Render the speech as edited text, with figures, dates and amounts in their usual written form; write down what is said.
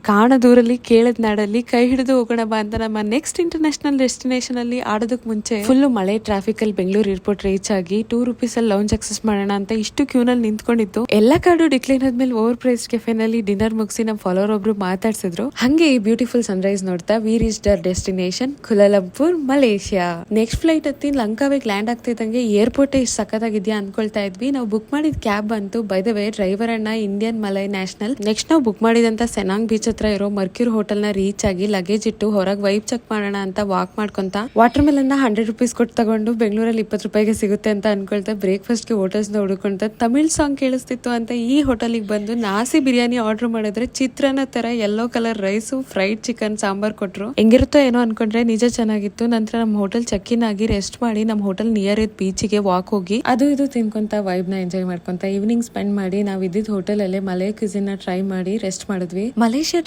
ಕಾಣದೂರಲ್ಲಿ ಕೇಳದ್ ನಾಡಲ್ಲಿ ಕೈ ಹಿಡಿದು ಹೋಗೋಣ ಬಾ ಅಂತ ನಮ್ಮ ನೆಕ್ಸ್ಟ್ ಇಂಟರ್ನ್ಯಾಷನಲ್ ಡೆಸ್ಟಿನೇಷನ್ ಅಲ್ಲಿ ಆಡೋದಕ್ ಮುಂಚೆ ಫುಲ್ ಮಳೆ ಟ್ರಾಫಿಕ್ ಅಲ್ಲಿ ಬೆಂಗಳೂರು ಏರ್ಪೋರ್ಟ್ ರೀಚ್ ಆಗಿ ₹2 ಅಲ್ಲಿ ಲೌಂಜ್ ಆಕ್ಸೆಸ್ ಮಾಡೋಣ ಅಂತ ಇಷ್ಟು ಕ್ಯೂನಲ್ಲಿ ನಿಂತ್ಕೊಂಡಿತ್ತು. ಎಲ್ಲ ಕಾರ್ಡು ಡಿಕ್ಲೈನ್ ಆದ್ಮೇಲೆ ಓವರ್ ಪ್ರೈಸ್ ಕೆಫೆನಲ್ಲಿ ಡಿನ್ನರ್ ಮುಗಿಸಿ ನಮ್ಮ ಫಾಲೋವರ್ ಒಬ್ರು ಮಾತಾಡ್ಸಿದ್ರು. ಹಂಗೆ ಈ ಬ್ಯೂಟಿಫುಲ್ ಸನ್ರೈಸ್ ನೋಡ್ತಾ we reach our destination Kuala Lumpur, Malaysia. Next flight ಹತ್ತಿ ಲಂಕಾವಿಗೆ ಲ್ಯಾಂಡ್ ಆಗ್ತಿದ್ದಂಗೆ ಏರ್ಪೋರ್ಟ್ ಇಷ್ಟು ಸಖತ್ತಾಗಿದ್ಯಾ ಅನ್ಕೊಳ್ತಾ ಇದ್ವಿ. ನಾವು ಬುಕ್ ಮಾಡಿದ ಕ್ಯಾಬ್ ಬಂತು. ಬೈ ದ ವೇ ಡ್ರೈವರ್ ಅಣ್ಣ ಇಂಡಿಯನ್ ಮಲೈ ನ್ಯಾಷನಲ್. ನೆಕ್ಸ್ಟ್ ನಾವು ಬುಕ್ ಮಾಡಿದಂತ ಸೆನಾಂಗ್ ಬೀಚ್ ಹತ್ರ ಇರೋ ಮರ್ಕ್ಯೂರ್ ಹೋಟೆಲ್ ನ ರೀಚ್ ಆಗಿ ಲಗೇಜ್ ಇಟ್ಟು ಹೊರಗೆ ವೈಬ್ ಚೆಕ್ ಮಾಡೋಣ ಅಂತ ವಾಕ್ ಮಾಡ್ಕೊಂತ ವಾಟರ್ ಮೆಲನ್ ₹100 ಕೊಟ್ಟು ತಗೊಂಡು ಬೆಂಗಳೂರಲ್ಲಿ ₹20 ಸಿಗುತ್ತೆ ಅಂತ ಅನ್ಕೊಳ್ತಾ ಬ್ರೇಕ್ಫಾಸ್ಟ್ ಗೆ ಹೋಟೆಲ್ಸ್ ನ ಹುಡುಕೊಂತ ತಮಿಳ್ ಸಾಂಗ್ ಕೇಳಿಸ್ತಿತ್ತು ಅಂತ ಈ ಹೋಟೆಲ್ಗೆ ಬಂದು ನಾಸಿ ಬಿರಿಯಾನಿ ಆರ್ಡರ್ ಮಾಡಿದ್ರೆ ಚಿತ್ರಾನ್ನ ತರ yellow colour rice, fried chicken, sambar ಕೊಟ್ರು. ಹೆಂಗಿರುತ್ತೋ ಏನೋ ಅನ್ಕೊಂಡ್ರೆ ನಿಜ ಚೆನ್ನಾಗಿತ್ತು. ನಂತರ ನಮ್ಮ ಹೋಟೆಲ್ ಚೆಕ್ ಇನ್ ಆಗಿ ರೆಸ್ಟ್ ಮಾಡಿ ನಮ್ಮ ಹೋಟೆಲ್ ನಿಯರ್ ಇದ್ ಬೀಚಿಗೆ ವಾಕ್ ಹೋಗಿ ಅದು ಇದು ತಿನ್ಕೊಂತ ವೈಬ್ ನ ಎಂಜಾಯ್ ಮಾಡ್ಕೊಂತ ಈವ್ನಿಂಗ್ ಸ್ಪೆಂಡ್ ಮಾಡಿ ನಾವು ಇದ್ದಿದ್ ಹೋಟೆಲ್ ಅಲ್ಲೇ ಮಲೈ ಕ್ಯೂಸಿನ್ ನ ಟ್ರೈ ಮಾಡಿ ರೆಸ್ಟ್ ಮಾಡಿದ್ವಿ. ಮಲೇಷಿಯಾ